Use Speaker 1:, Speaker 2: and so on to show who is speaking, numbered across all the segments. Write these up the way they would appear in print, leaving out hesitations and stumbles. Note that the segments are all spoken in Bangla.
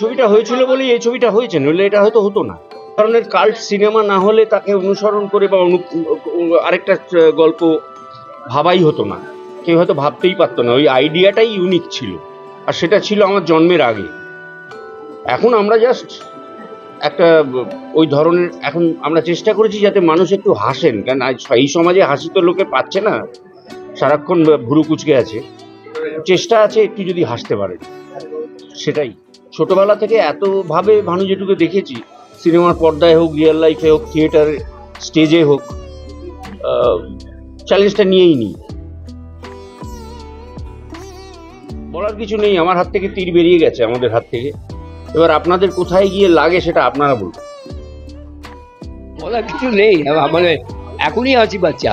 Speaker 1: ছবিটা হয়েছিল বলেই এই ছবিটা হয়েছে, নইলে এটা হয়তো হতো না। ধরনের কাল্ট সিনেমা না হলে তাকে অনুসরণ করে বা আরেকটা গল্প ভাবাই হতো না, কেউ হয়তো ভাবতেই পারতো না। ওই আইডিয়াটাই ইউনিক ছিল, আর সেটা ছিল আমার জন্মের আগে। এখন আমরা জাস্ট একটা ওই ধরনের, এখন আমরা চেষ্টা করেছি যাতে মানুষ একটু হাসেন, কারণ এই সমাজে হাসি তো লোকে পাচ্ছে না, সারাক্ষণ ভুরু কুচকে আছে। চেষ্টা আছে একটু যদি হাসতে পারে, সেটাই। ছোটবেলা থেকে এতভাবে ভানু জেঠুকে দেখেছি, সিনেমার পর্দায় হোক, রিয়েল লাইফে হোক, থিয়েটারে, স্টেজে হোক, চ্যালেঞ্জটা নিয়েই নিই। বলার কিছু নেই, আমার হাত থেকে তীর বেরিয়ে গেছে, আমাদের হাত থেকে। এবার আপনাদের কোথায় গিয়ে লাগে সেটা আপনারা বলুন।
Speaker 2: বলার কিছু নেই, মানে এখনই হাসি পাচ্ছে।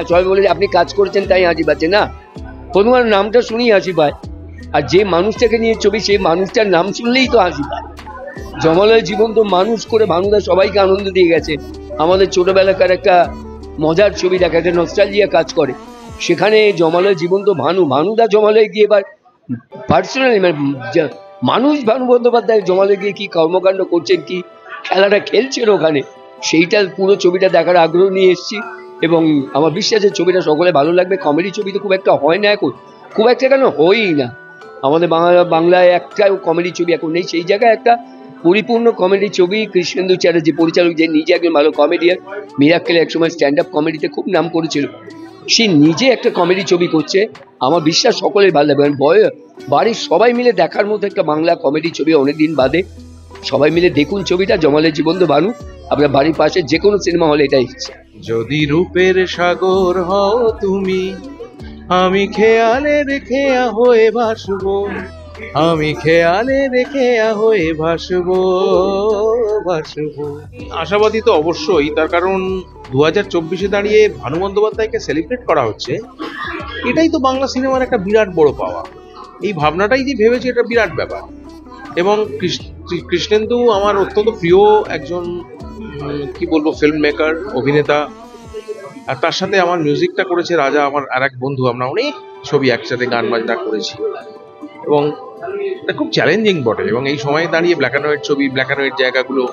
Speaker 2: সবাই বলে আপনি কাজ করেছেন তাই হাসি পাচ্ছে না, প্রথমবার নামটা শুনেই হাসি পায়। আর যে মানুষটাকে নিয়ে ছবি, সেই মানুষটার নাম শুনলেই তো হাসি পায়। জমালয় জীবন তো মানুষ করে ভানুদা সবাইকে আনন্দ দিয়ে গেছে। আমাদের ছোটবেলাকার একটা মজার ছবি দেখা, একটা নস্টালজিয়া কাজ করে। সেখানে জমালয় জীবন তো ভানুদা জমালয় গিয়ে এবার পার্সোনালি মানুষ ভানু বন্দ্যোপাধ্যায় জমালয় গিয়ে কি কর্মকাণ্ড করছেন, কি খেলাটা খেলছেন ওখানে, সেইটা পুরো ছবিটা দেখার আগ্রহ নিয়ে এসেছি। এবং আমার বিশ্বাস যে ছবিটা সকলে ভালো লাগবে। কমেডি ছবি তো খুব একটা হয় না এখন, খুব একটা কেন হয়ই না। আমাদের বাংলায় একটা কমেডি ছবি এখন নেই, সেই জায়গায় একটা পরিপূর্ণ কমেডি ছবি। কৃষ্ণেন্দু চ্যাটার্জি পরিচালক, যে নিজে একজন ভালো কমেডিয়ান, মিরাক্কেল একসময় স্ট্যান্ড আপ কমেডিতে খুব নাম করেছিল, সে নিজে একটা কমেডি ছবি করছে। আমার বিশ্বাস সকলের ভালো লাগবে। বাড়ির সবাই মিলে দেখার মতো একটা বাংলা কমেডি ছবি, অনেকদিন বাদে। সবাই মিলে দেখুন ছবিটা, জমালয় জীবন তো ভানু। আপনার বাড়ির পাশে যে কোনো সিনেমা হলে এটাই ইচ্ছে।
Speaker 3: যদি রূপের সাগর হও তুমি, আমি খেয়ালে রেখে হয়ে ভাসবো, আমি খেয়ালে রেখে হয়ে ভাসবো। আশাবাদী তো অবশ্যই, তার কারণ 2024-এ দাঁড়িয়ে ভানু বন্দ্যোপাধ্যায়কে সেলিব্রেট করা হচ্ছে, এটাই তো বাংলা সিনেমার একটা বিরাট বড় পাওয়া। এই ভাবনাটাই যে ভেবেছি, এটা বিরাট ব্যাপার। এবং কৃষ্ণেন্দু আমার অত্যন্ত প্রিয় একজন, কি বলবো, ফিল্ম মেকার, অভিনেতা। আর তার সাথে আমার মিউজিকটা করেছে রাজা, আমার আর এক বন্ধু। আমরা অনেক ছবি একসাথে গান বাজনা করেছি, এবং এটা খুব চ্যালেঞ্জিং বটে। এবং এই সময় দাঁড়িয়ে ব্ল্যাক অ্যান্ড হোয়াইট ছবি, ব্ল্যাক অ্যান্ড হোয়াইট জায়গাগুলো,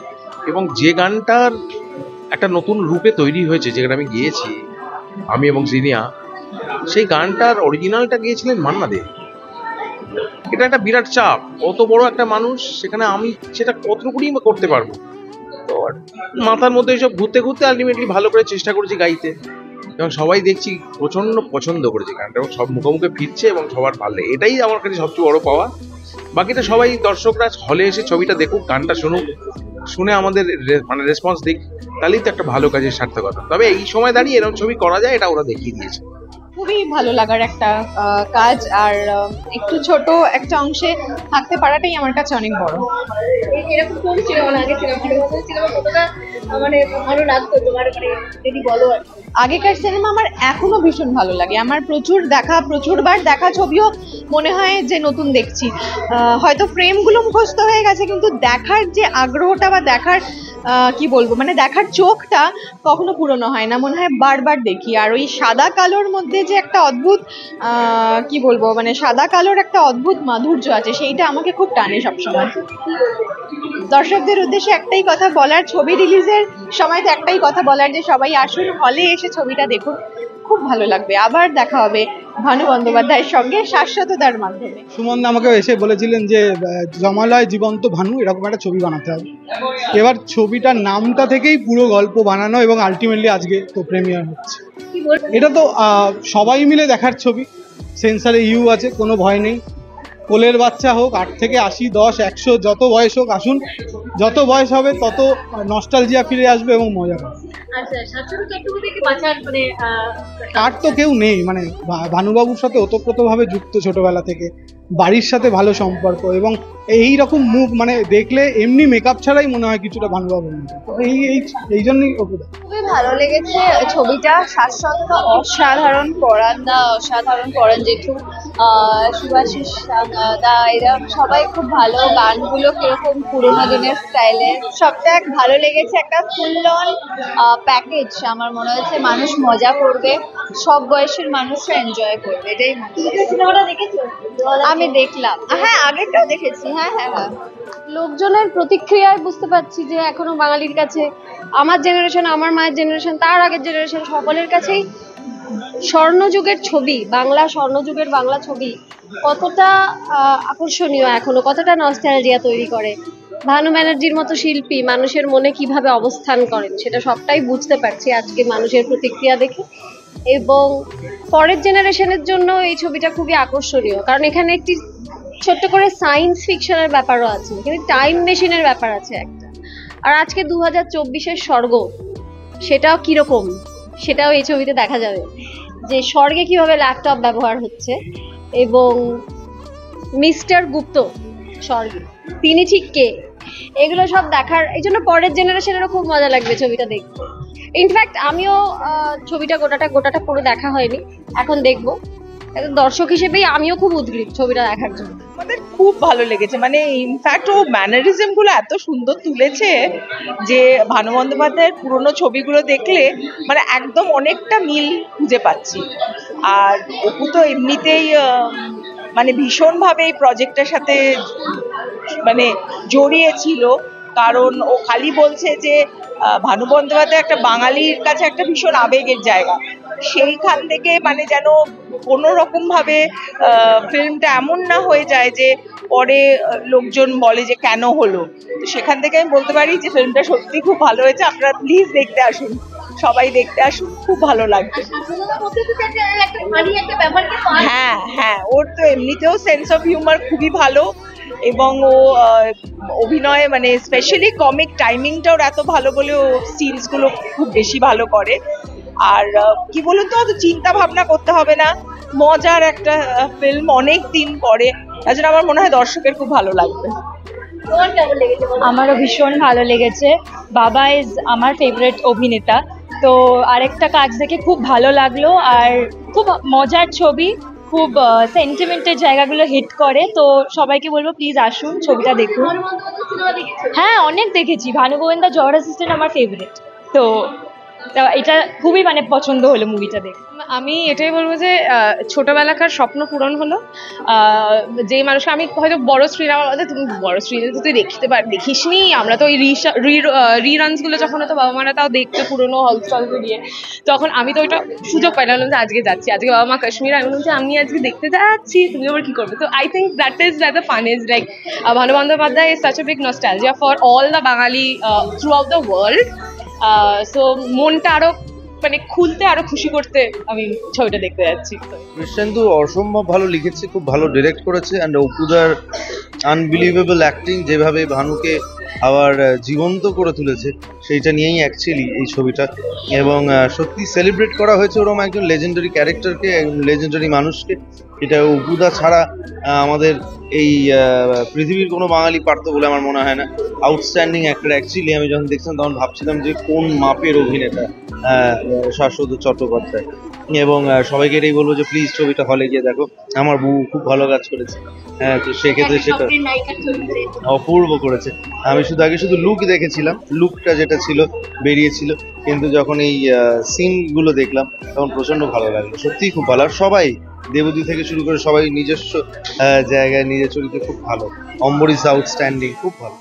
Speaker 3: এবং যে গানটার একটা নতুন রূপে তৈরি হয়েছে, যেখানে আমি গিয়েছি, আমি এবং জিনিয়া, সেই গানটার অরিজিনালটা গিয়েছিলেন মান্না দে। এটা একটা বিরাট চাপ, অত বড় একটা মানুষ, সেখানে আমি সেটা কতটুকুনি করতে পারবো। তো মাথার মধ্যে এসব ঘুরতে ঘুরতে আলটিমেটলি ভালো করে চেষ্টা করেছি গাইতে, এবং সবাই দেখছি প্রচন্ড পছন্দ করেছে গানটা, এবং সব মুখে ফিরছে, এবং সবার ভালো লাগে। এটাই আমার কাছে সবচেয়ে বড় পাওয়া। বাকিটা সবাই, দর্শকরা হলে এসে ছবিটা দেখুক, গানটা শুনুক, শুনে আমাদের মানে রেসপন্স দিক, তাহলেই তো একটা ভালো কাজের সার্থকতা। তবে এই সময় দাঁড়িয়ে এরকম ছবি করা যায়, এটা ওরা দেখিয়ে দিয়েছে।
Speaker 4: খুবই ভালো লাগার একটা কাজ, আর একটু ছোট একটা অংশে থাকতে পারাটাই আমার কাছে অনেক বড়।
Speaker 5: এরকম কোন সিনেমা আগে সিনেমা কতটা মানে ভালো লাগতো তোমার, মানে যদি বলো।
Speaker 4: আগেকার সিনেমা আমার এখনো ভীষণ ভালো লাগে। আমার প্রচুরবার দেখা ছবিও মনে হয় যে নতুন দেখছি। হয়তো ফ্রেমগুলো মুখস্থ হয়ে গেছে, কিন্তু দেখার যে আগ্রহটা বা দেখার কি বলবো, মানে দেখার চোখটা কখনো পুরনো হয় না, মনে হয় বারবার দেখি। আর ওই সাদা কালোর মধ্যে যে একটা অদ্ভুত কি বলবো, মানে সাদা কালোর একটা অদ্ভুত মাধুর্য আছে, সেইটা আমাকে খুব টানে সবসময়। দর্শকদের উদ্দেশ্যে একটাই কথা বলার, ছবি রিলিজের সময় তো একটাই কথা বলার, যে সবাই আসুন, হলে এসে ছবিটা দেখুন, খুব ভালো লাগবে। আবার দেখা হবে ভানু বন্দ্যোপাধ্যায়ের সঙ্গে শাশ্বততার মাধ্যমে।
Speaker 6: সুমন আমাকে এসে বলেছিলেন যে জমালয় জীবন্ত ভানু এরকম একটা ছবি বানাতে হবে। এবার ছবিটার নামটা থেকেই পুরো গল্প বানানো, এবং আলটিমেটলি আজকে তো প্রিমিয়ার হচ্ছে। এটা তো সবাই মিলে দেখার ছবি, সেন্সারে ইউ আছে, কোনো ভয় নেই। কোলের বাচ্চা হোক, 8 থেকে 80, 10, 100, যত বয়স হোক আসুন, যত বয়স হবে তত নস্টালজিয়া ফিরে আসবে এবং মজা হবে। আর তো কেউ নেই, মানে ভানুবাবুর সাথে ওতপ্রোতভাবে যুক্ত ছোটবেলা থেকে, বাড়ির সাথে ভালো সম্পর্ক, এবং এই রকম মুখ মানে দেখলে এমনি মেকআপ ছাড়াই মনে হয় কিছুটা ভানুবাবুর মতো। এই জন্যই ওকে
Speaker 5: খুবই ভালো লেগেছে ছবিটা। শাশ্বত অসাধারণ করেন জেঠু, শুভাশিস দা, এরা সবাই খুব ভালো। গানগুলো কিরকম পুরোনো দিনের স্টাইলের, সবটা ভালো লেগেছে। একটা ফুল অন
Speaker 7: প্যাকেজ আমার মনে হচ্ছে মানুষ মজা করবে, সব বয়সের মানুষরা এনজয় করবে, এটাই মনে হয়।
Speaker 5: সিনেমাটা দেখেছো?
Speaker 7: আমি দেখলাম, হ্যাঁ আগেরটাও দেখেছি, হ্যাঁ হ্যাঁ হ্যাঁ।
Speaker 8: লোকজনের প্রতিক্রিয়ায় বুঝতে পারছি যে এখনো বাঙালির কাছে, আমার জেনারেশন, আমার মায়ের জেনারেশন, তার আগের জেনারেশন, সকলের কাছেই স্বর্ণযুগের ছবি, বাংলা স্বর্ণযুগের বাংলা ছবি কতটা আকর্ষণীয়, এখনো কতটা নস্টালজিয়া তৈরি করে। ভানু ব্যানার্জির মতো শিল্পী মানুষের মনে কিভাবে অবস্থান করেন সেটা সবটাই বুঝতে পারছি আজকে মানুষের প্রতিক্রিয়া দেখে। এবং পরের জেনারেশনের জন্য এই ছবিটা খুবই আকর্ষণীয়, কারণ এখানে একটি ছোট্ট করে সায়েন্স ফিকশনের ব্যাপারও আছে, কিন্তু টাইম মেশিনের ব্যাপার আছে একটা। আর আজকে 2024-এর স্বর্গ, সেটাও কিরকম সেটাও এই ছবিতে দেখা যাবে, যে স্বর্গে কিভাবে ল্যাপটপ ব্যবহার হচ্ছে। এবং মিস্টার গুপ্ত স্বর্গে তিনি ঠিক কে, এগুলো সব দেখার, এই জন্য পরের জেনারেশনেরও খুব মজা লাগবে ছবিটা দেখতে। ইনফ্যাক্ট আমিও ছবিটা গোটাটা পুরো দেখা হয়নি, এখন দেখবো। দর্শক হিসেবেই আমিও খুব উদ্গ্রীব ছবিটা দেখার জন্য।
Speaker 9: আমাদের খুব ভালো লেগেছে, মানে ইনফ্যাক্ট ও ম্যানারিজম গুলো এত সুন্দর তুলেছে যে ভানু বন্দ্যোপাধ্যায়ের পুরোনো ছবিগুলো দেখলে মানে একদম অনেকটা মিল খুঁজে পাচ্ছি। আর অপু তো এমনিতেই মানে ভীষণভাবে এই প্রজেক্টের সাথে মানে জড়িয়ে ছিল, কারণ ও খালি বলছে যে ভানু বন্দ্যোপাধ্যায় একটা বাঙালির কাছে একটা ভীষণ আবেগের জায়গা, সেইখান থেকে মানে যেন কোনো রকম ভাবে ফিল্মটা এমন না হয়ে যায় যে পরে লোকজন বলে যে কেন হলো। তো সেখান থেকে আমি বলতে পারি যে ফিল্মটা সত্যি খুব ভালো হয়েছে, আপনারা প্লিজ দেখতে আসুন, সবাই দেখতে আসুন, খুব ভালো লাগবে। হ্যাঁ হ্যাঁ, ওর তো এমনিতেও সেন্স অফ হিউমার খুবই ভালো, এবং ও অভিনয় মানে স্পেশালি কমিক টাইমিংটা ওর এত ভালো বলে ও সিনস গুলো খুব বেশি ভালো করে। আর কি বলুন তো, অত চিন্তা ভাবনা করতে হবে না, মজার একটা ফিল্ম অনেক দিন পরে, তার জন্য আমার মনে হয় দর্শকের খুব ভালো লাগবে।
Speaker 5: তোমার কেমন লেগেছে?
Speaker 10: আমারও ভীষণ ভালো লেগেছে। বাবা ইজ আমার ফেভারিট অভিনেতা, তো আরেকটা কাজ দেখে খুব ভালো লাগলো। আর খুব মজার ছবি, খুব সেন্টিমেন্টের জায়গাগুলো হিট করে, তো সবাইকে বলবো প্লিজ আসুন, ছবিটা দেখুন। হ্যাঁ অনেক দেখেছি, ভানু গোয়েন্দা জর অ্যাসিস্ট্যান্ট আমার ফেভারিট, তো এটা খুবই মানে পছন্দ হলো মুভিটা দেখে।
Speaker 11: আমি এটাই বলবো যে ছোটবেলাকার স্বপ্ন পূরণ হলো। যে মানুষকে আমি হয়তো বড় স্ক্রিন, আমার বলতে তুমি বড় স্ক্রিনে তো তুই দেখিস নি, আমরা তো ওই রিরানসগুলো যখন হতো বাবা মারা তাও দেখতে পুরোনো হলস্টলকে দিয়ে, তখন আমি তো ওইটা সুযোগ পাইলাম যে আজকে যাচ্ছি, আজকে বাবা মা কাশ্মীর, আমি বললাম যে আমি আজকে দেখতে যাচ্ছি, তুমি আবার কি করবে। তো I think that is the fun is like Bhanu Bandyopadhyay is such a big nostalgia for all the Bengali throughout the world. So মনটা আরো মানে খুলতে, আরো খুশি করতে আমি ছবিটা দেখতে যাচ্ছি।
Speaker 12: কৃষ্ণেন্দু অসম্ভব ভালো লিখেছে, খুব ভালো ডিরেক্ট করেছে, অ্যান্ড অপুদার আনবিলিভেবল অ্যাক্টিং, যেভাবে ভানুকে আবার জীবন্ত করে তুলেছে সেইটা নিয়েই অ্যাকচুয়ালি এই ছবিটা। এবং সত্যি সেলিব্রেট করা হয়েছে ওরকম একজন লেজেন্ডারি ক্যারেক্টারকে, লেজেন্ডারি মানুষকে। এটা অপুদা ছাড়া আমাদের এই পৃথিবীর কোনো বাঙালি পারতো বলে আমার মনে হয় না। Outstanding actor actually. আমি যখন দেখছিলাম তখন ভাবছিলাম যে কোন মাপের অভিনেতা শাশ্বত চট্টোপাধ্যায়। এবং সবাইকে এটাই বলবো যে প্লিজ ছবিটা হলে গিয়ে দেখো, আমার বউ খুব ভালো কাজ করেছে। হ্যাঁ, তো সেক্ষেত্রে সেটা অপূর্ব করেছে। আমি আগে শুধু লুক দেখেছিলাম, লুকটা যেটা ছিল বেরিয়েছিল, কিন্তু যখন এই সিনগুলো দেখলাম তখন প্রচন্ড ভালো লাগলো, সত্যিই খুব ভালো। আর সবাই দেবদী থেকে শুরু করে সবাই নিজস্ব জায়গায় নিজের চরিত্রে খুব ভালো। অম্বরীশ আউটস্ট্যান্ডিং, খুব ভালো।